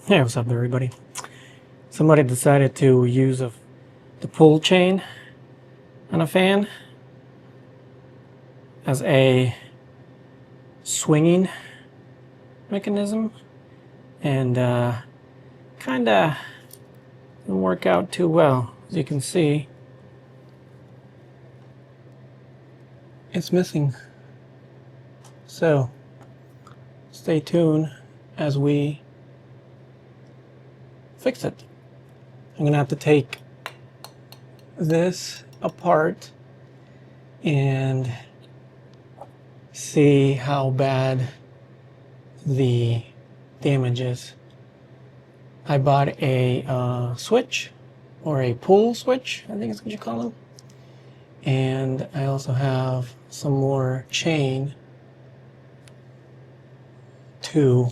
Hey, what's up everybody? Somebody decided to use the pull chain on a fan as a swinging mechanism, and kinda didn't work out too well. As you can see, it's missing. So stay tuned as we fix it. I'm gonna have to take this apart and see how bad the damage is. I bought a switch, or a pull switch, I think is what you call them. And I also have some more chain to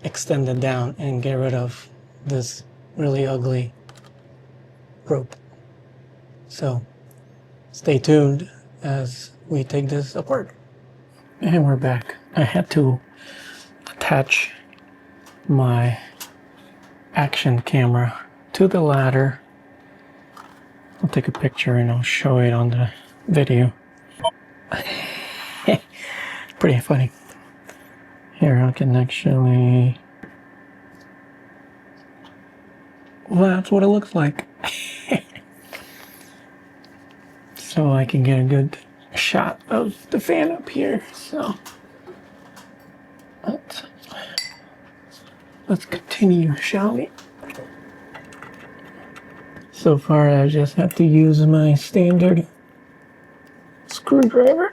extend it down and get rid of this really ugly rope. So stay tuned as we take this apart. And we're back. I had to attach my action camera to the ladder. I'll take a picture and I'll show it on the video. Pretty funny. Here, I can actually... Well, that's what it looks like. So I can get a good shot of the fan up here. So let's continue, shall we? So far, I just have to use my standard screwdriver.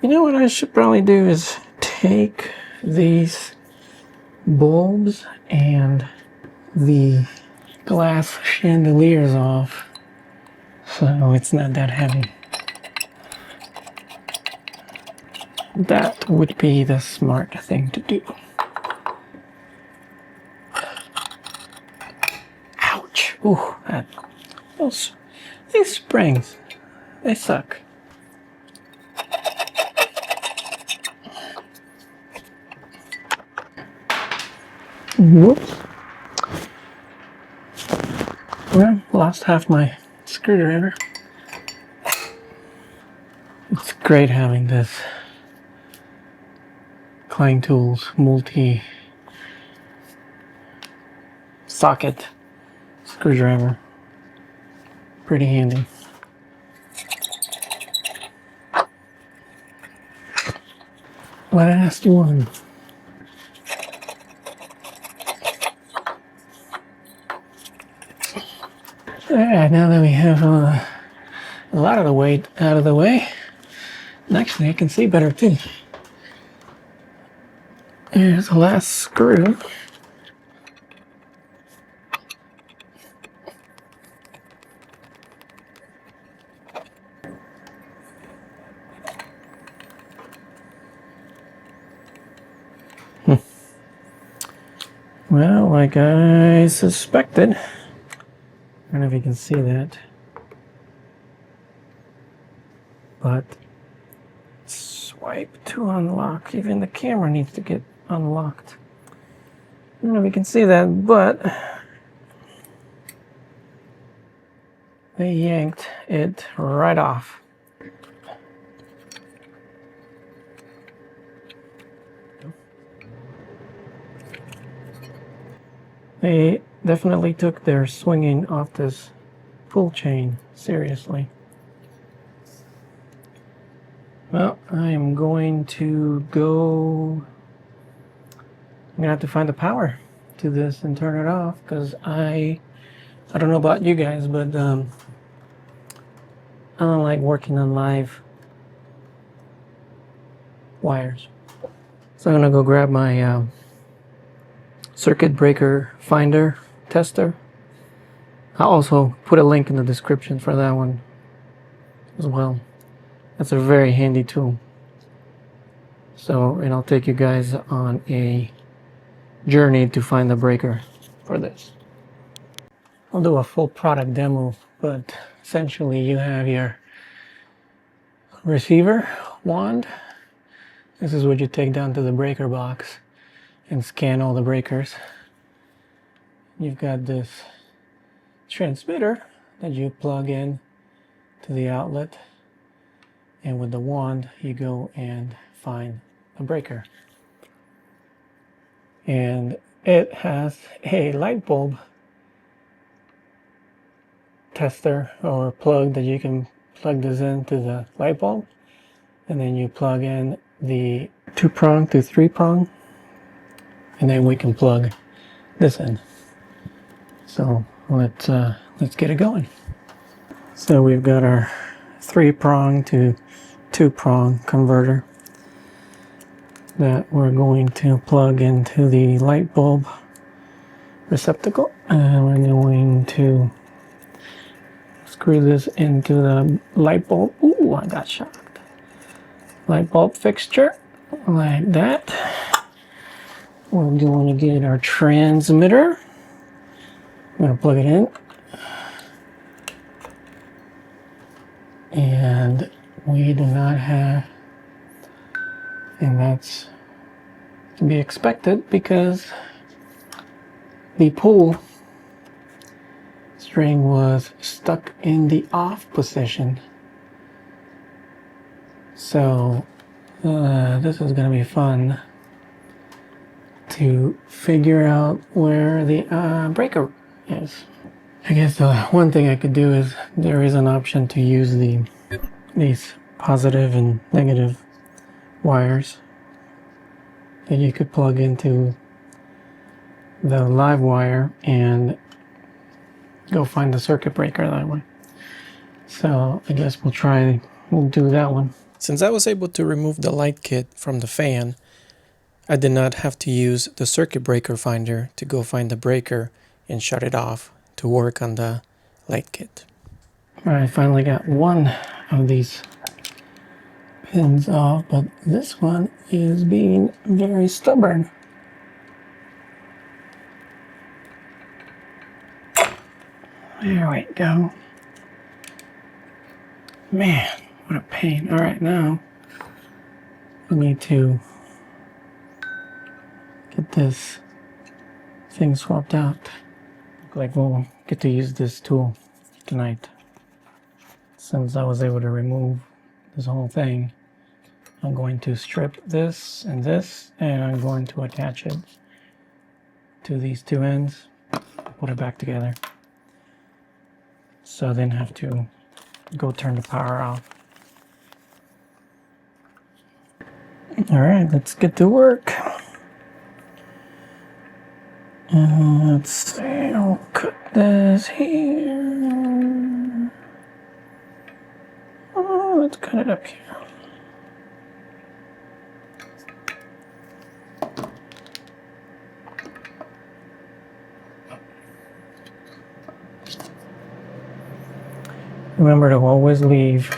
You know what I should probably do is take these bulbs and the glass chandeliers off so it's not that heavy. That would be the smart thing to do. Ouch! Ooh, these springs, they suck. Whoops. Well, lost half my screwdriver. It's great having this Klein Tools multi-socket screwdriver. Pretty handy. Last one. Alright, now that we have a lot of the weight out of the way, and actually I can see better too. Here's the last screw. Well, like I suspected, I don't know if you can see that, but swipe to unlock. Even the camera needs to get unlocked. I don't know if you can see that, but they yanked it right off. They definitely took their swinging off this pull chain seriously. Well, I am going to go... I'm gonna have to find the power to this and turn it off, because I don't know about you guys, but I don't like working on live wires. So I'm gonna go grab my circuit breaker finder tester. I'll also put a link in the description for that one as well. That's a very handy tool. So, and I'll take you guys on a journey to find the breaker for this. I'll do a full product demo but essentially you have your receiver wand. This is what you take down to the breaker box and scan all the breakers. You've got this transmitter that you plug in to the outlet, and with the wand you go and find a breaker. And it has a light bulb tester or plug that you can plug this into the light bulb, and then you plug in the 2-prong to 3-prong, and then we can plug this in. So let's get it going. So we've got our 3-prong to 2-prong converter that we're going to plug into the light bulb receptacle, and we're going to screw this into the light bulb. Ooh, I got shocked. Light bulb fixture like that. We're going to get our transmitter. I'm going to plug it in, and we do not have, and that's to be expected because the pull string was stuck in the off position. So this is going to be fun to figure out where the breaker is. I guess the one thing I could do is there is an option to use these positive and negative wires that you could plug into the live wire and go find the circuit breaker that way. So I guess we'll do that one. Since I was able to remove the light kit from the fan, I did not have to use the circuit breaker finder to go find the breaker and shut it off to work on the light kit. Alright, I finally got one of these pins off, but this one is being very stubborn. There we go. Man, what a pain. Alright, now we need to get this thing swapped out. Look like we'll get to use this tool tonight. Since I was able to remove this whole thing, I'm going to strip this, and I'm going to attach it to these two ends, put it back together, so I then have to go turn the power off. Alright, let's get to work. Let's see, I'll cut this here. Oh, let's cut it up here. Remember to always leave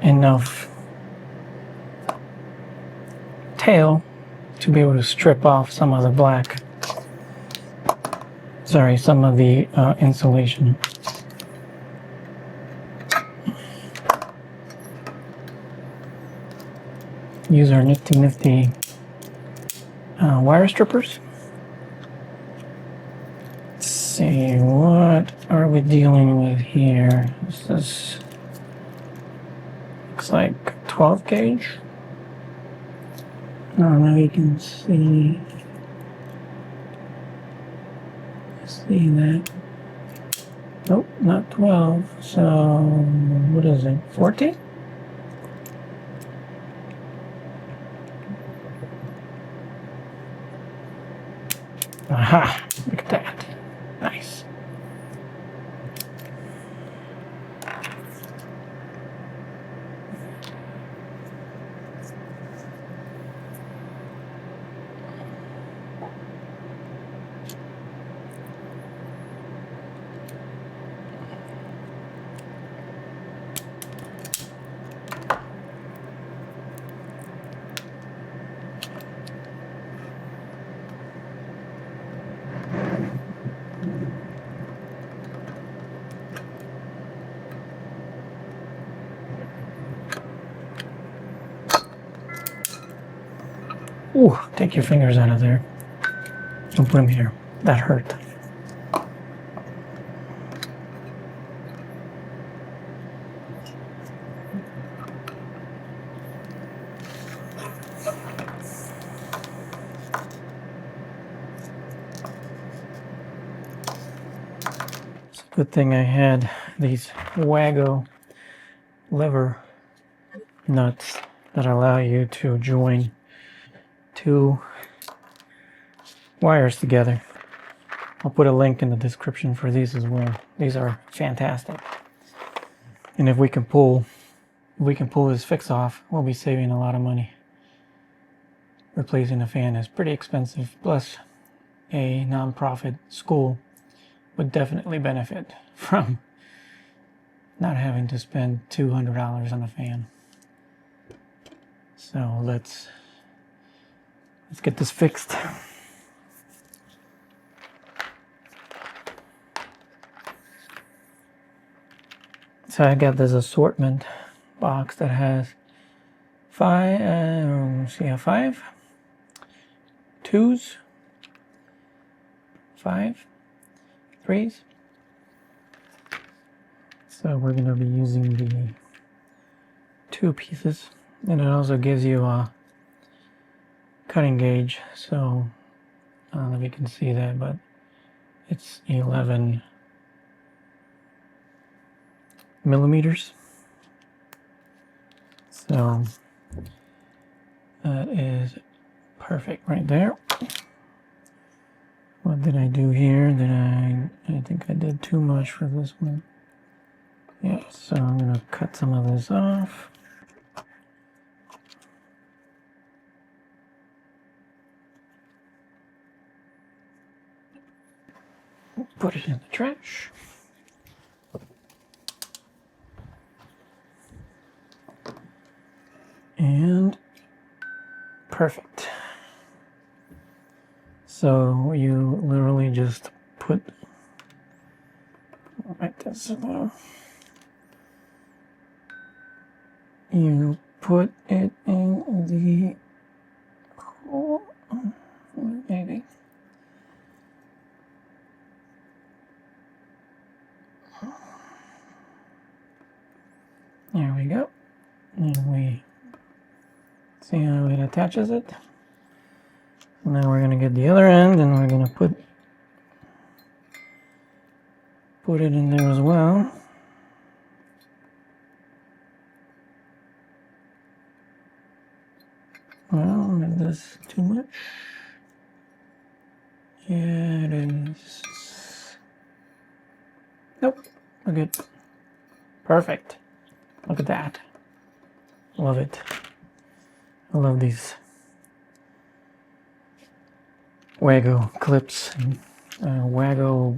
enough tail to be able to strip off some of the some of the insulation. Use our nifty wire strippers. Let's see, what are we dealing with here? This looks like 12 gauge. Now you can see that. Nope, not 12. So what is it? 14? Aha! Look at that. Nice. Ooh, take your fingers out of there. Don't put them here. That hurt. It's a good thing I had these Wago lever nuts that allow you to join two wires together. I'll put a link in the description for these as well. These are fantastic. And if we can pull this fix off, we'll be saving a lot of money. Replacing a fan is pretty expensive, plus a non-profit school would definitely benefit from not having to spend $200 on a fan. So let's get this fixed. So I got this assortment box that has five twos, 5 3s. So we're going to be using the 2 pieces, and it also gives you a cutting gauge, so I don't know if you can see that, but it's 11 millimeters. So that is perfect right there. What did I do here? I think I did too much for this one. Yeah, so I'm gonna cut some of this off. Put it in the trash. And perfect. So you literally just put like this. You put it in the hole, maybe. There we go. And we see how it attaches it. Now we're gonna get the other end, and we're gonna put it in there as well. Well, is this too much? Yeah, it is. Nope, we're good. Perfect. Look at that. Love it. I love these Wago clips and Wago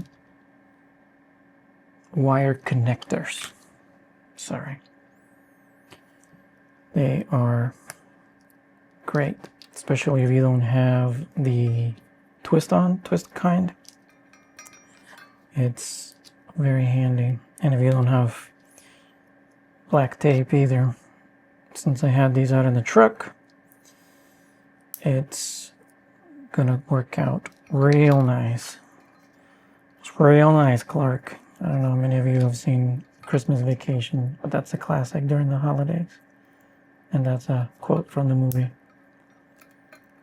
wire connectors. Sorry. They are great, especially if you don't have the twist kind. It's very handy. And if you don't have black tape either, since I had these out in the truck, it's gonna work out real nice. It's real nice, Clark. I don't know how many of you have seen Christmas Vacation, but that's a classic during the holidays. And that's a quote from the movie.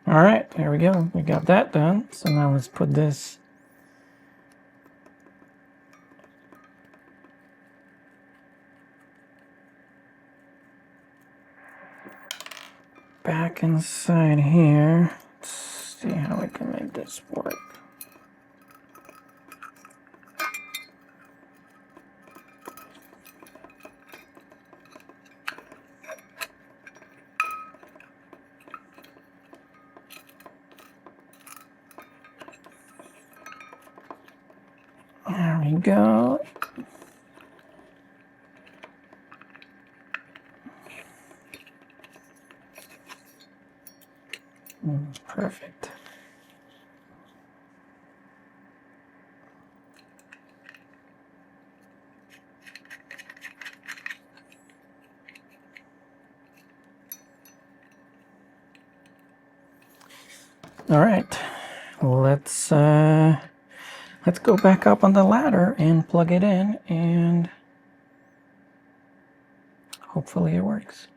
All right, there we go. We got that done. So now let's put this back inside here. Let's see how we can make this work. There we go. Perfect. All right, let's go back up on the ladder and plug it in, and hopefully it works.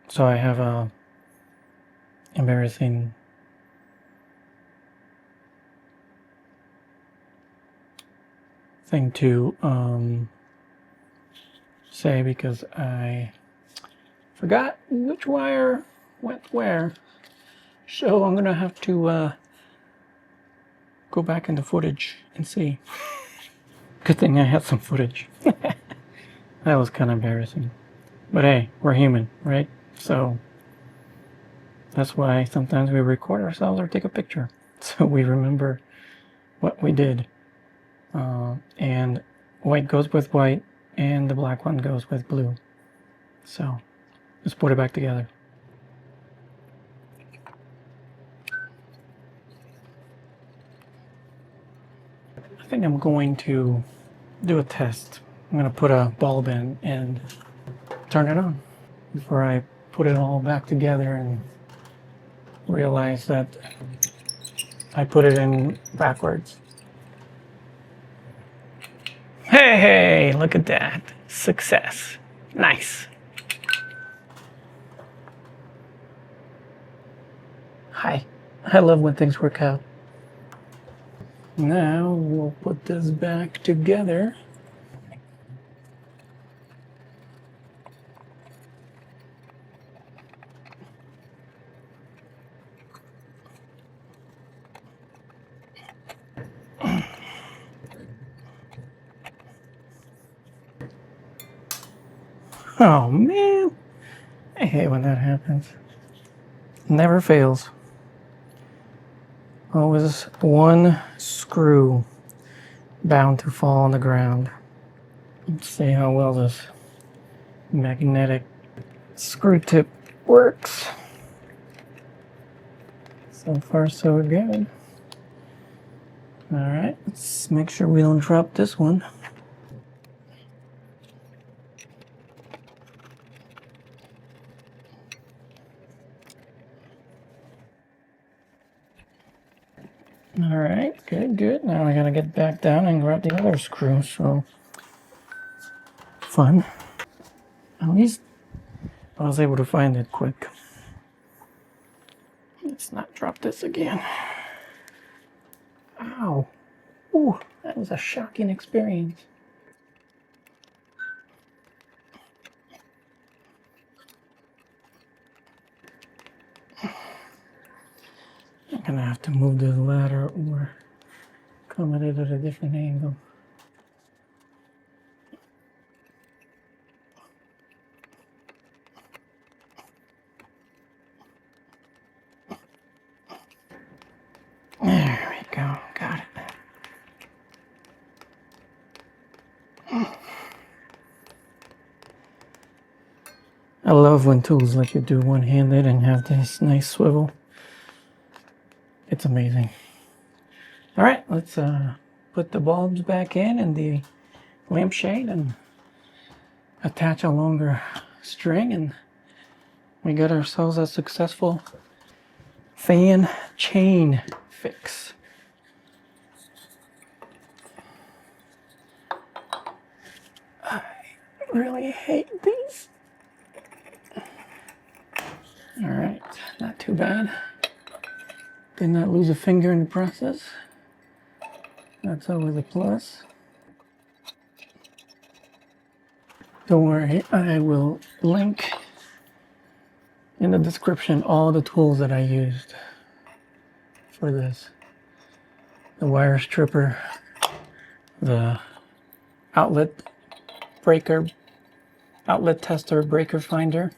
So I have a embarrassing thing to say, because I forgot which wire went where. So I'm gonna have to go back into footage and see. Good thing I had some footage. That was kind of embarrassing. But hey, we're human, right? So that's why sometimes we record ourselves or take a picture, so we remember what we did. And white goes with white, and the black one goes with blue. So let's put it back together. I think I'm going to do a test. I'm going to put a bulb in and turn it on before I put it all back together and realize that I put it in backwards. Hey, look at that. Success. Nice. Hi. I love when things work out. Now we'll put this back together. Oh man, I hate when that happens. Never fails. Always one screw bound to fall on the ground. Let's see how well this magnetic screw tip works. So far so good. Alright, let's make sure we don't drop this one. Alright, good. Now I gotta get back down and grab the other screw, so fun. At least I was able to find it quick. Let's not drop this again. Ow. Ooh, that was a shocking experience. I'm gonna have to move the ladder or come at it at a different angle. There we go, got it. I love when tools let you do one-handed and have this nice swivel. It's amazing. All right, let's put the bulbs back in and the lampshade and attach a longer string, and we got ourselves a successful fan chain fix. I really hate these. All right, not too bad. Did not lose a finger in the process. That's always a plus. Don't worry, I will link in the description all the tools that I used for this. The wire stripper, the outlet breaker, outlet tester breaker finder,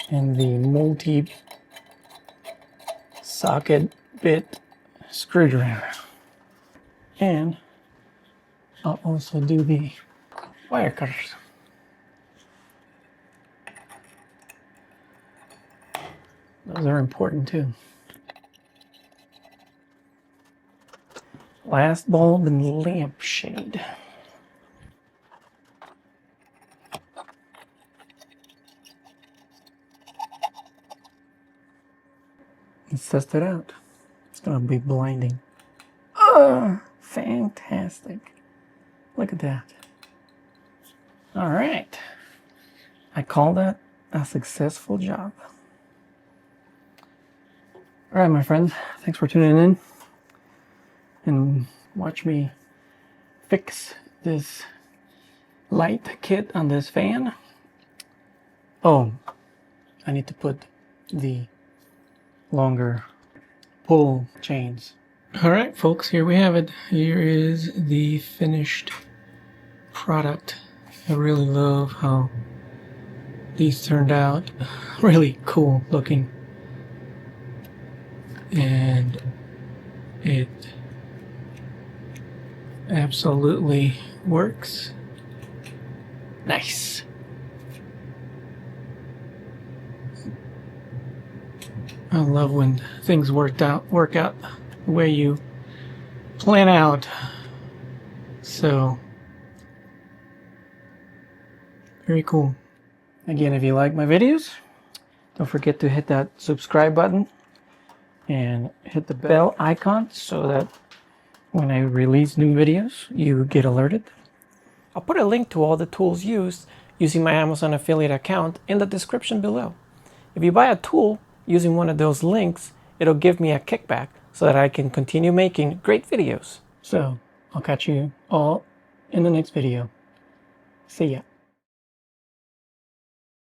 and the multi-socket bit screwdriver. And I'll also do the wire cutters. Those are important too. Last bulb and lampshade. test it out. It's gonna be blinding. Fantastic. Look at that. All right. I call that a successful job. All right, my friends. Thanks for tuning in and watch me fix this light kit on this fan. Oh, I need to put the longer pull chains. All right, folks, here we have it. Here is the finished product. I really love how these turned out. Really cool looking. And it absolutely works. Nice. I love when things work out the way you plan out. So very cool. Again, if you like my videos, don't forget to hit that subscribe button and hit the bell icon so that when I release new videos, you get alerted. I'll put a link to all the tools used using my Amazon affiliate account in the description below. If you buy a tool using one of those links, it'll give me a kickback so that I can continue making great videos. So I'll catch you all in the next video. See ya.